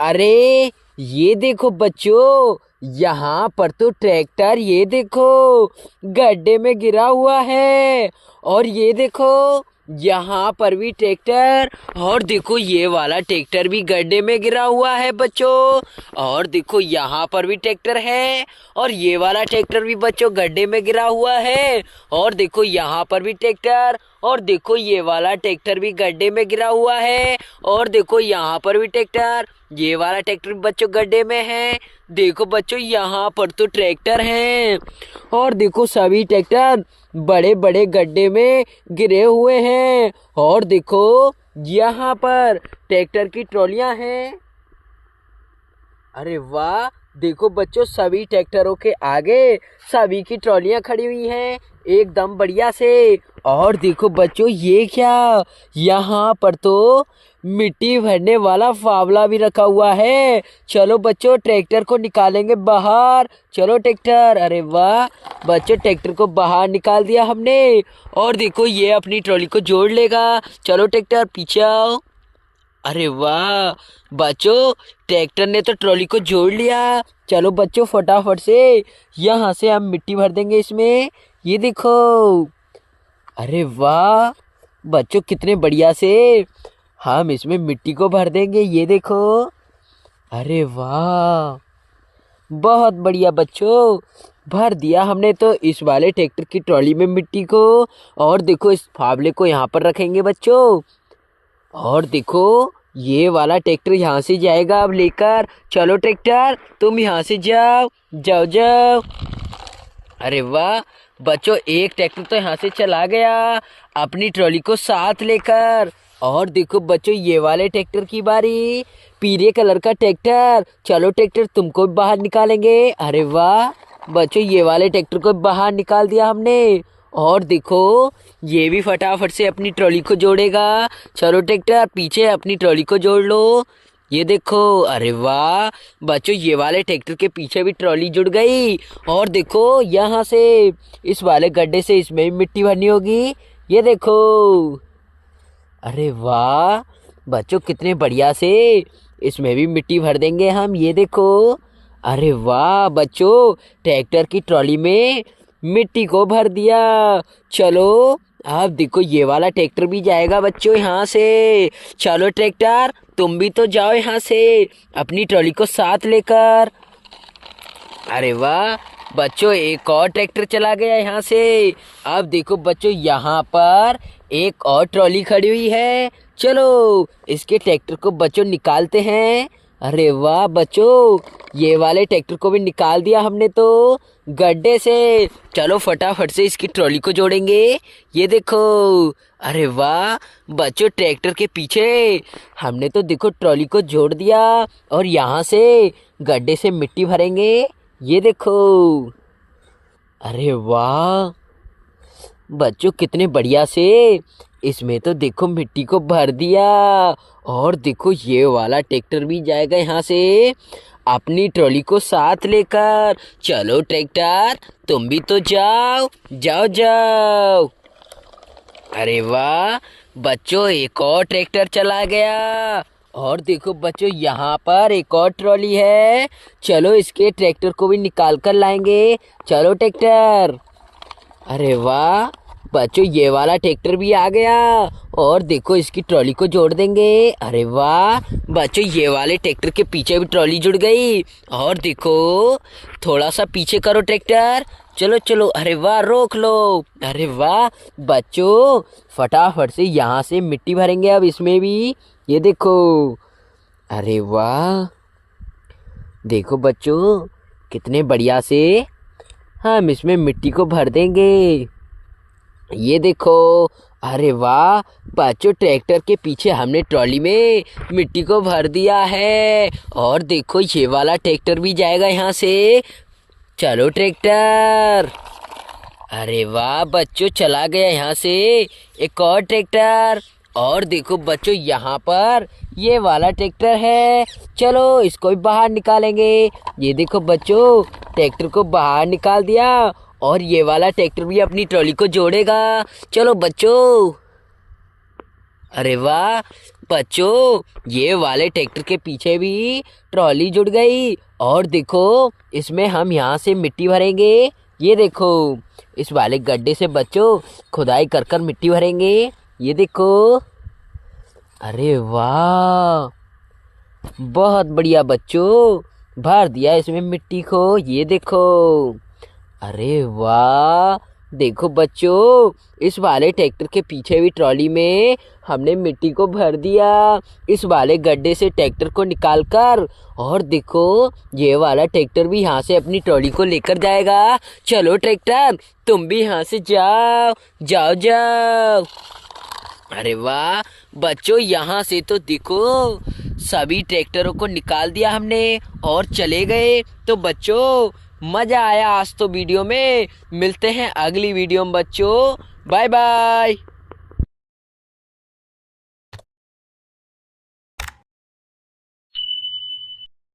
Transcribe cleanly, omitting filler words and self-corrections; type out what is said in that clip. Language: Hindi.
अरे ये देखो बच्चों, यहाँ पर तो ट्रैक्टर ये देखो गड्ढे में गिरा हुआ है। और ये देखो यहाँ पर भी ट्रैक्टर, और देखो ये वाला ट्रैक्टर भी गड्ढे में गिरा हुआ है बच्चों। और देखो यहाँ पर भी ट्रैक्टर है, और ये वाला ट्रैक्टर भी बच्चों गड्ढे में गिरा हुआ है। और देखो यहाँ पर भी ट्रैक्टर, और देखो ये वाला ट्रैक्टर भी गड्ढे में गिरा हुआ है। और देखो यहाँ पर भी ट्रैक्टर, ये वाला ट्रैक्टर भी बच्चों गड्ढे में है। देखो बच्चों यहाँ पर तो ट्रैक्टर हैं, और देखो सभी ट्रैक्टर बड़े बड़े गड्ढे में गिरे हुए हैं। और देखो यहाँ पर ट्रैक्टर की ट्रॉलियां हैं। अरे वाह, देखो बच्चों सभी ट्रैक्टरों के आगे सभी की ट्रॉलियां खड़ी हुई हैं एकदम बढ़िया से। और देखो बच्चों ये क्या, यहाँ पर तो मिट्टी भरने वाला फावला भी रखा हुआ है। चलो बच्चों ट्रैक्टर को निकालेंगे बाहर। चलो ट्रैक्टर, अरे वाह बच्चों ट्रैक्टर को बाहर निकाल दिया हमने। और देखो ये अपनी ट्रॉली को जोड़ लेगा। चलो ट्रैक्टर पीछे आओ। अरे वाह बच्चों, ट्रैक्टर ने तो ट्रॉली को जोड़ लिया। चलो बच्चों फटाफट से यहाँ से हम मिट्टी भर देंगे इसमें। ये देखो, अरे वाह बच्चों कितने बढ़िया से हम इसमें मिट्टी को भर देंगे। ये देखो, अरे वाह बहुत बढ़िया बच्चों, भर दिया हमने तो इस वाले ट्रैक्टर की ट्रॉली में मिट्टी को। और देखो इस फावले को यहाँ पर रखेंगे बच्चों। और देखो ये वाला ट्रैक्टर यहाँ से जाएगा अब लेकर। चलो ट्रैक्टर तुम यहाँ से जाओ जाओ जाओ। अरे वाह बच्चों, एक ट्रैक्टर तो यहाँ से चला गया अपनी ट्रॉली को साथ लेकर। और देखो बच्चों ये वाले ट्रैक्टर की बारी, पीले कलर का ट्रैक्टर। चलो ट्रैक्टर तुमको भी बाहर निकालेंगे। अरे वाह बच्चों, ये वाले ट्रैक्टर को बाहर निकाल दिया हमने। और देखो ये भी फटाफट से अपनी ट्रॉली को जोड़ेगा। चलो ट्रैक्टर पीछे अपनी ट्रॉली को जोड़ लो। ये देखो, अरे वाह बच्चों, ये वाले ट्रैक्टर के पीछे भी ट्रॉली जुड़ गई। और देखो यहाँ से इस वाले गड्ढे से इसमें भी मिट्टी भरनी होगी। ये देखो, अरे वाह बच्चों कितने बढ़िया से इसमें भी मिट्टी भर देंगे हम। ये देखो, अरे वाह बच्चों, ट्रैक्टर की ट्रॉली में मिट्टी को भर दिया। चलो अब देखो ये वाला ट्रैक्टर भी जाएगा बच्चों यहाँ से। चलो ट्रैक्टर तुम भी तो जाओ यहाँ से अपनी ट्रॉली को साथ लेकर। अरे वाह बच्चों, एक और ट्रैक्टर चला गया यहाँ से। अब देखो बच्चों यहाँ पर एक और ट्रॉली खड़ी हुई है। चलो इसके ट्रैक्टर को बच्चों निकालते हैं। अरे वाह बच्चों, ये वाले ट्रैक्टर को भी निकाल दिया हमने तो गड्ढे से। चलो फटाफट से इसकी ट्रॉली को जोड़ेंगे। ये देखो, अरे वाह बच्चों, ट्रैक्टर के पीछे हमने तो देखो ट्रॉली को जोड़ दिया। और यहाँ से गड्ढे से मिट्टी भरेंगे। ये देखो, अरे वाह बच्चों कितने बढ़िया से इसमें तो देखो मिट्टी को भर दिया। और देखो ये वाला ट्रैक्टर भी जाएगा यहाँ से अपनी ट्रॉली को साथ लेकर। चलो ट्रैक्टर तुम भी तो जाओ जाओ जाओ। अरे वाह बच्चों, एक और ट्रैक्टर चला गया। और देखो बच्चों यहाँ पर एक और ट्रॉली है। चलो इसके ट्रैक्टर को भी निकाल कर लाएंगे। चलो ट्रैक्टर, अरे वाह बच्चों, ये वाला ट्रैक्टर भी आ गया। और देखो इसकी ट्रॉली को जोड़ देंगे। अरे वाह बच्चों, ये वाले ट्रैक्टर के पीछे भी ट्रॉली जुड़ गई। और देखो थोड़ा सा पीछे करो ट्रैक्टर। चलो चलो, अरे वाह रोक लो। अरे वाह बच्चों, फटाफट से यहाँ से मिट्टी भरेंगे अब इसमें भी। ये देखो, अरे वाह देखो बच्चों कितने बढ़िया से हम इसमें मिट्टी को भर देंगे। ये देखो, अरे वाह बच्चों, ट्रैक्टर के पीछे हमने ट्रॉली में मिट्टी को भर दिया है। और देखो ये वाला ट्रैक्टर भी जाएगा यहाँ से। चलो ट्रैक्टर, अरे वाह बच्चों, चला गया यहाँ से एक और ट्रैक्टर। और देखो बच्चों यहाँ पर ये वाला ट्रैक्टर है। चलो इसको भी बाहर निकालेंगे। ये देखो बच्चों, ट्रैक्टर को बाहर निकाल दिया। और ये वाला ट्रैक्टर भी अपनी ट्रॉली को जोड़ेगा। चलो बच्चों, अरे वाह बच्चों ये वाले ट्रैक्टर के पीछे भी ट्रॉली जुड़ गई और देखो इसमें हम यहाँ से मिट्टी भरेंगे। ये देखो इस वाले गड्ढे से बच्चों खुदाई कर कर मिट्टी भरेंगे। ये देखो, अरे वाह बहुत बढ़िया बच्चों, भर दिया इसमें मिट्टी को। ये देखो, अरे वाह देखो बच्चों इस वाले ट्रैक्टर के पीछे भी ट्रॉली में हमने मिट्टी को भर दिया इस वाले गड्ढे से ट्रैक्टर को निकाल कर। और देखो ये वाला ट्रैक्टर भी यहाँ से अपनी ट्रॉली को लेकर जाएगा। चलो ट्रैक्टर तुम भी यहाँ से जाओ जाओ जाओ। अरे वाह बच्चों, यहाँ से तो देखो सभी ट्रैक्टरों को निकाल दिया हमने और चले गए। तो बच्चों मजा आया आज तो वीडियो में। मिलते हैं अगली वीडियो में बच्चों, बाय बाय।